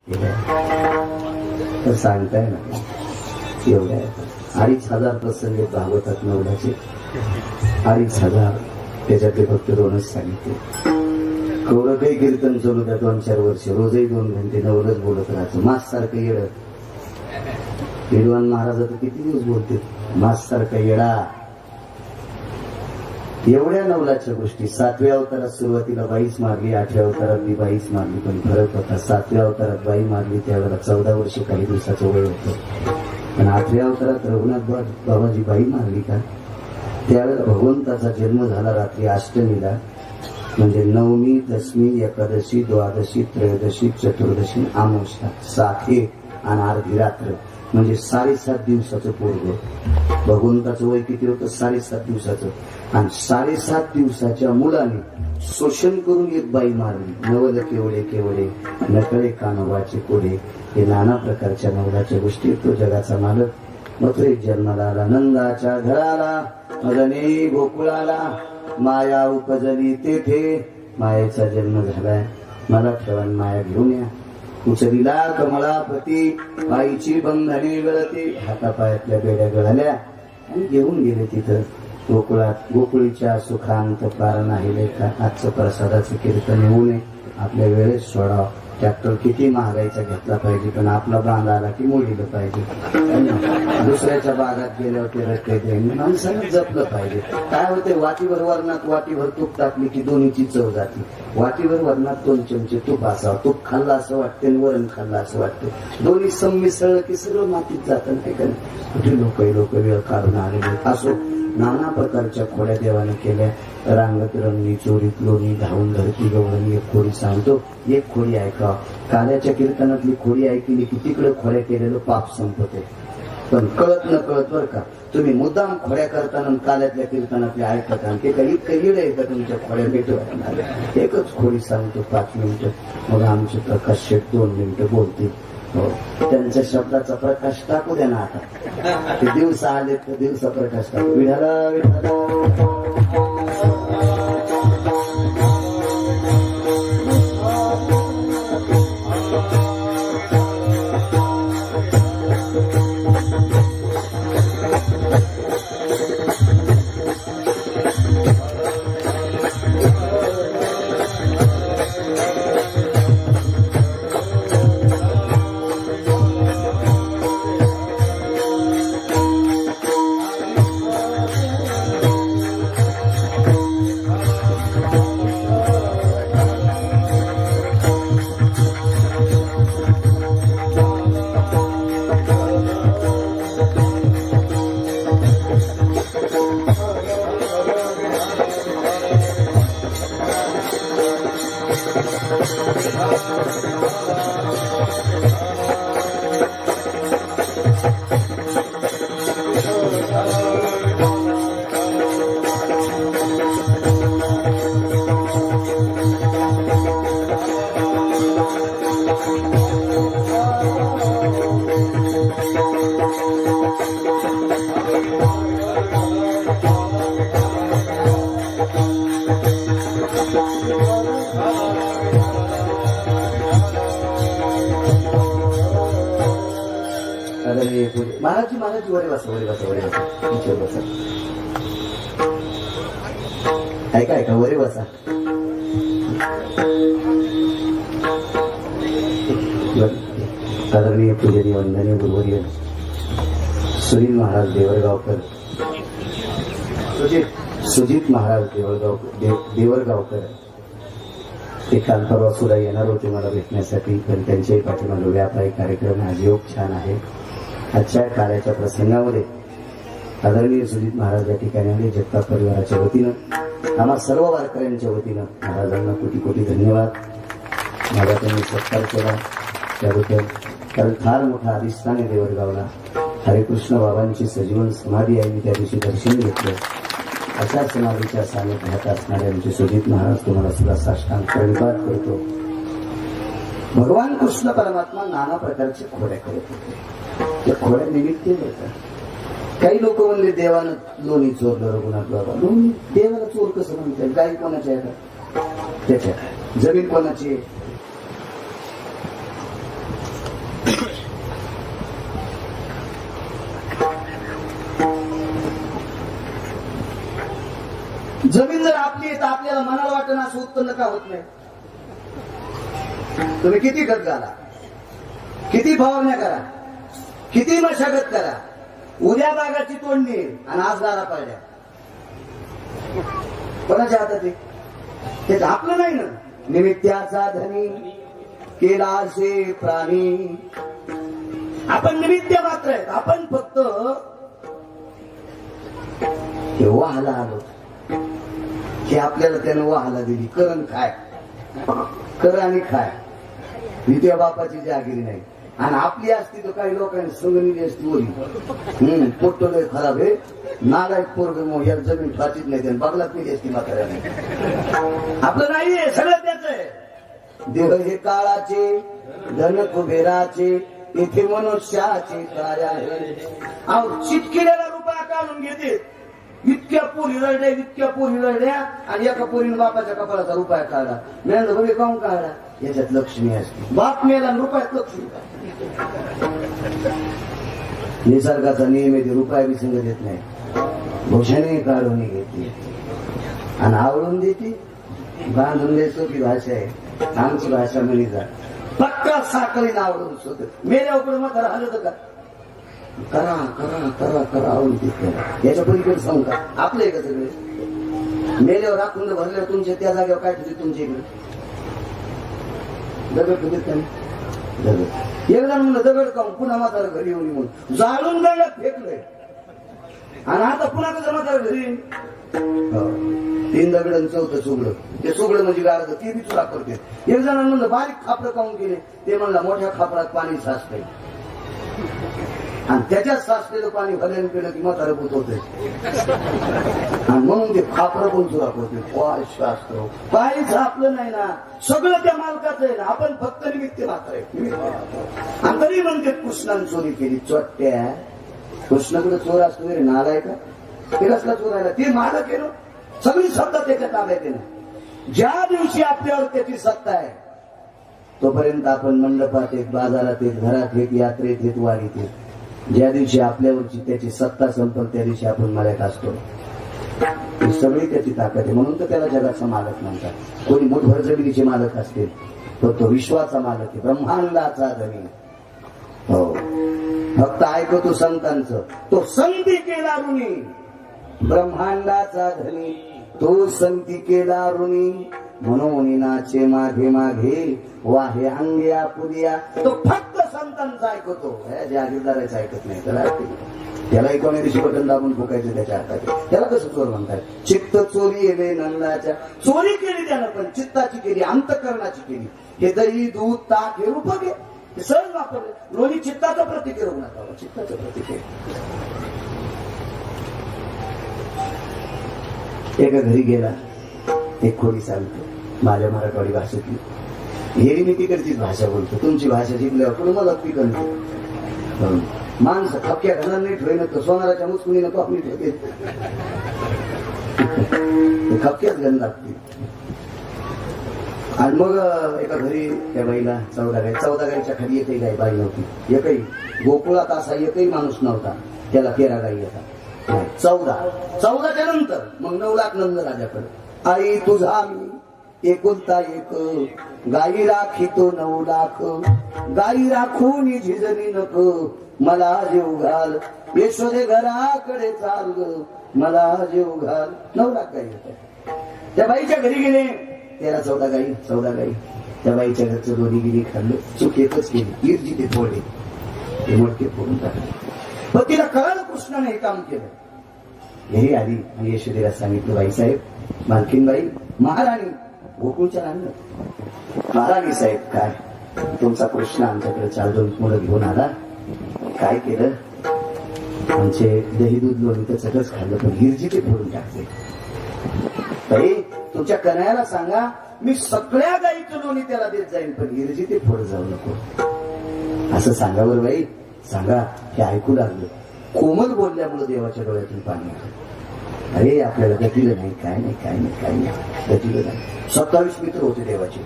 तर सांगताय ना एवढ्या 2,500 प्रसंग भागवतात नवलाचे 2,500 त्याच्यातले फक्त 2च सांगितले. कवडं काही कीर्तन चालू द्या 2-4 वर्ष रोजही 2 घंटे नवलच बोलत राहायचं. मास सारखं येड विद्वान महाराज तर किती दिवस बोलते मास सारखा येडा. एवढ्या नवलाच्या गोष्टी 7व्या अवतारात सुरुवातीला 22 मारली 8व्या अवतारात ती 22 मारली. पण फरक होता 7व्या अवतारात 22 मारली त्यावेळेला 14 वर्ष काही दिवसाचं वय होतं. पण 8व्या अवतारात रघुनाथ बाबाजी 22 मारली का त्यावेळेला भगवंताचा जन्म झाला रात्री अष्टमीला. म्हणजे नवमी, दशमी, एकादशी, द्वादशी, त्रयोदशी, चतुर्दशी, अमावस्या 7 आणि अर्धी रात्र म्हणजे 7.5 दिवसाचं पोरग. भगवंताचं वय किती होतं 7.5 दिवसाचं. आणि 7.5 दिवसाच्या मुलाने शोषण करून एक बाई मारली. नवल केवढे केवढे नकळे कानवाचे कोडे. हे नाना प्रकारच्या नवलाच्या गोष्टी. तो जगाचा मालक मथुरेत जन्माला आला. नंदाच्या घराला मदने गोकुळाला माया उपजली तेथे. मायेचा जन्म झालाय मला ठेवा माया घेऊन या. उचलीला कमळापती बाईची बंधने गळती. हातापायातल्या बेड्या गळाल्या आणि घेऊन गेले तिथं गोकुळात. गोकुळीच्या सुखांत पार नाही लेखा. आजचं प्रसादाचं कीर्तन येऊ नये आपल्या वेळेस सोडाव. ट्रॅक्टर किती महागाईचा घेतला पाहिजे पण आपला बांध आला की मोडीलं पाहिजे. दुसऱ्याच्या बागात गेल्यावर ते रस्ते द्यायला माणसानं जपलं पाहिजे. काय होते वाटीभर वरणात वाटीभर तूप टाकली की दोन्हीची चव जाते. वाटीभर वरणात 2 चमचे तूप असावं. तूप खाल्ला असं वाटते आणि वरण खाल्ला असं वाटतं. दोन्ही संमिसळलं की सगळं मातीत जातं. नाही का कुठे लोक वेळ काढून आलेले असो. नाना प्रकारच्या खोड्या देवाने केल्या. रांगत रंगणी चोरीत लोणी धावून धरती गवळणी. एक खोडी सांगतो एक खोडी ऐका. काल्याच्या कीर्तनातली खोडी ऐकली की तिकडे खोड्या केलेलं पाप संपते. पण कळत न कळत बरं का तुम्ही मुद्दाम खोड्या करताना काल्यातल्या कीर्तनातल्या ऐकत आणि ते काही इतकं येड आहे का तुमच्या खोड्या भेटवायला. एकच खोडी सांगतो 5 मिनिटं मग आमचे प्रकाश शेठ 2 मिनिटं बोलतील. हो त्यांच्या शब्दाचा प्रकाश टाकू द्या ना. आता ते दिवस आले तर दिवसा प्रकाश टाकू. विठाला विठाला महाराज वरे बसा ऐका वरे बसा. आदरणीय पूजनीय वंदनीय गुरुवर्य सुनील महाराज देवरगावकर सुजित महाराज देवरगावकर ते काल परवा सुद्धा येणार होते मला भेटण्यासाठी. पण त्यांच्याही पाठीमागे व्यापारी कार्यक्रम आज योग छान आहे. आजच्या काळाच्या प्रसंगामध्ये आदरणीय सुजित महाराज या ठिकाणी आले. जगताप परिवाराच्या वतीनं आम्हा सर्व वारकऱ्यांच्या वतीनं महाराजांना कोटी कोटी धन्यवाद. माझा त्यांनी सत्कार केला त्याबद्दल. कारण फार मोठा अधिष्ठान आहे देवरगावला. हरेकृष्ण बाबांची सजीवन समाधी आहे. मी त्या दिवशी दर्शन घेतलं. अशा समाधीच्या सानिध्यात असणारे आमचे सुजित महाराज तुम्हाला सुद्धा साष्टांग प्रणिपात करतो. भगवान कृष्ण परमात्मा नाना प्रकारचे खोड्या करत होते. त्या खोड्या निमित्त काही लोक म्हणले देवानं लोणी चोरलं रघुनाथ बाबा. लोणी देवाला चोर कसं म्हणतात? गाई कोणाच्या आहे का? त्याच्या जमीन कोणाची? तुम्हाला मनाला वाटणं असं उत्पन्न का होत नाही? तुम्ही किती खत घाला, किती फवारण्या करा, किती मशागत करा, उद्या बागाची तोडणी आणि आज दारा पाड्या. कोणाच्या हातात आहे? ते आपलं नाही ना. निमित्ताचा धनी केला से प्राणी. आपण निमित्त मात्र आहेत. आपण फक्त वाहाला आलो की आपल्याला त्यानं वाहाला दिली. करण खाय, कर आणि खाय. द्वितीय बापाची जागिरी नाही. आणि आपली असती तर काही लोकांनी संगणीली असती बोली पोट्ट लय खराब आहे, नालायक पोरग मग या जमीन फाचीत नाही त्यानं बगलात नेली असती म्हाताऱ्याने. आपलं नाहीये, सगळं त्याच आहे. देह हे काळाचे, धन कुबेराचे, इथे मनुष्याचे कार्य आहे. अहो चिटकिलेला रुपया काढून घेते. इतक्या पोरी रडल्या, इतक्या पोरी रडल्या, आणि एका पोरीने बापाच्या कपाळाचा रुपया काढला. मिळालं बघे काऊन काढला? याच्यात लक्ष्मी असते. बाप मेला रुपयात लक्ष्मी. निसर्गाचा नियम आहे, रुपया बी संग देत नाही. भूषणे काढून घेते आणि आवडून देते. बांधून द्यायचो की भाषा आहे आमची भाषा म्हणी जा पक्का साखळीनं आवडून शोध. मेल्या उकडे मग हलत का? करा करा करा करा आवडून देत. याच्या पलीकडे सांगू का? आपलं आहे का सगळे? मेल्यावर राखून भरल्यावर तुमच्या त्या जागेवर काय ठेवते? तुमच्या इकडे दगड ठेवत का? दगड. एकदा म्हणलं दगड काऊन? पुन्हा म्हातारा घरी येऊन म्हणून जाळून दगडात फेकलंय. आणि आता पुन्हा कसं म्हातारा घरी? 3 दगड 4 सुगडं. ते सुगडं म्हणजे गाडलं ते बी चुरा करते. एक जणांना म्हणलं बारीक खापडं काऊन केले? ते म्हणला मोठ्या खापडात पाणी साचतंय आणि त्याच्यात साचलेलं पाणी भल्याने पिलं की म्हातारं भूत होते. आणि म्हणून ते खापरं पण चुरा करते. काय शास्त्र? काहीच आपलं नाही ना. सगळं त्या मालकाचं आहे ना. आपण फक्त निमित्त मात्र आहे. आणि तरी म्हणते कृष्णाने चोरी केली. चोट्ट्या कृष्णाकडे चोर असतो रे, नालाय का? ते कसला चोरायला? ते मालक आहे ना. सगळी सत्ता त्याच्या ताब्यात आहे ना. ज्या दिवशी आपल्यावर त्याची सत्ता आहे तोपर्यंत आपण मंडपात येत, बाजारात येत, घरात येत, यात्रेत येत, वारीत येत. ज्या दिवशी आपल्यावरची त्याची सत्ता संपल त्या दिवशी आपण मर्यादा असतो. ही सगळी त्याची ताकद आहे. म्हणून तर त्याला जगाचा मालक म्हणतात. कोणी मोठभर जमिनीचे मालक असतील तर तो विश्वाचा मालक आहे, ब्रह्मांडाचा धनी. हो, फक्त ऐकतो संतांचं. तो संती केला ऋणी, ब्रह्मांडाचा धनी तो संती केला ऋणी. म्हणून नाचे मागे मागे वाहे अंग्या पुरिया. तो फक्त संतांचा ऐकतो, जागीरदाराचं ऐकत नाही. त्याला एकोण्या दिवशी बटन दाबून फुकायचं त्याच्या हातात. त्याला कसं चोर म्हणतात? चित्त चोरी येवे नंदाच्या. चोरी केली त्यानं, पण चित्ताची केली, अंतःकरणाची केली. हे दही दूध ताक हे रूप घे, हे सहज वापरले. लोणी चित्ताचं प्रतीक आहे. रुग्णात चित्ताचं प्रतीक आहे. एका घरी गेला, एक खोडी सांगतो माझ्या मराठवाडी भाषेतली. हेरी मी तिकडचीच भाषा बोलतो. तुमची भाषा शिकल्यावर पुढे मला पिकन माणसं खपक्या घालणार नाही ठेवणं तर सोनाराच्या मुसकुनीनं तो आपली ठेवते. खपक्याच घालून लागते. आणि मग एका घरी त्या बाईला 14 गाई. 14 गाईच्या खाली एकही गाय बाई नव्हती. एकही गोकुळात असा एकही माणूस नव्हता. त्याला 13 गाई येतात. 14च्या नंतर मग 9 लाख नंद राजाकडे. आई तुझा मी एकुलता एक, गाई राखी तो 9 लाख. गाई राखून झिजली नको, मला जीव घाल. यशोदे घराकडे चाल ग, मला जीव घाल. 9 लाख गाई होत्या. त्या बाईच्या घरी गेले. 13-14 गाई, 14 गाई. त्या बाईच्या घरचं दोन्ही गिरी खाल्लं. चूक एकच केली, गिरजी ते फोडले, ते मोडके फोडून टाकले. पण तिला कळलं कृष्णाने हे काम केलं. हे आली आणि यशोदेला सांगितलं, बाईसाहेब, मालकीनबाई, महाराणी, गोकुळच्या राणी, महाराणी साहेब, काय तुमचा कृष्ण आमच्याकडे 4 मुलं घेऊन आला. काय केलं? आमचे दही दूध लोणी तर सगळंच खाल्लं, पण गिरजी ते फोडून टाकले. बाई, तुमच्या कन्याला सांगा मी सगळ्या गाईचं लोणी त्याला देत जाईल, पण गिरजी ते फोड जाऊ नको. असं सांगा बरं बाई, सांगा. हे ऐकू लागलं. कोमल बोलल्यामुळे देवाच्या डोळ्यातून पाणी आलं. अरे आपल्याला गतीलं नाही, काय नाही, काय नाही, काय नाही, गतीलं नाही. 27 मित्र होते देवाचे.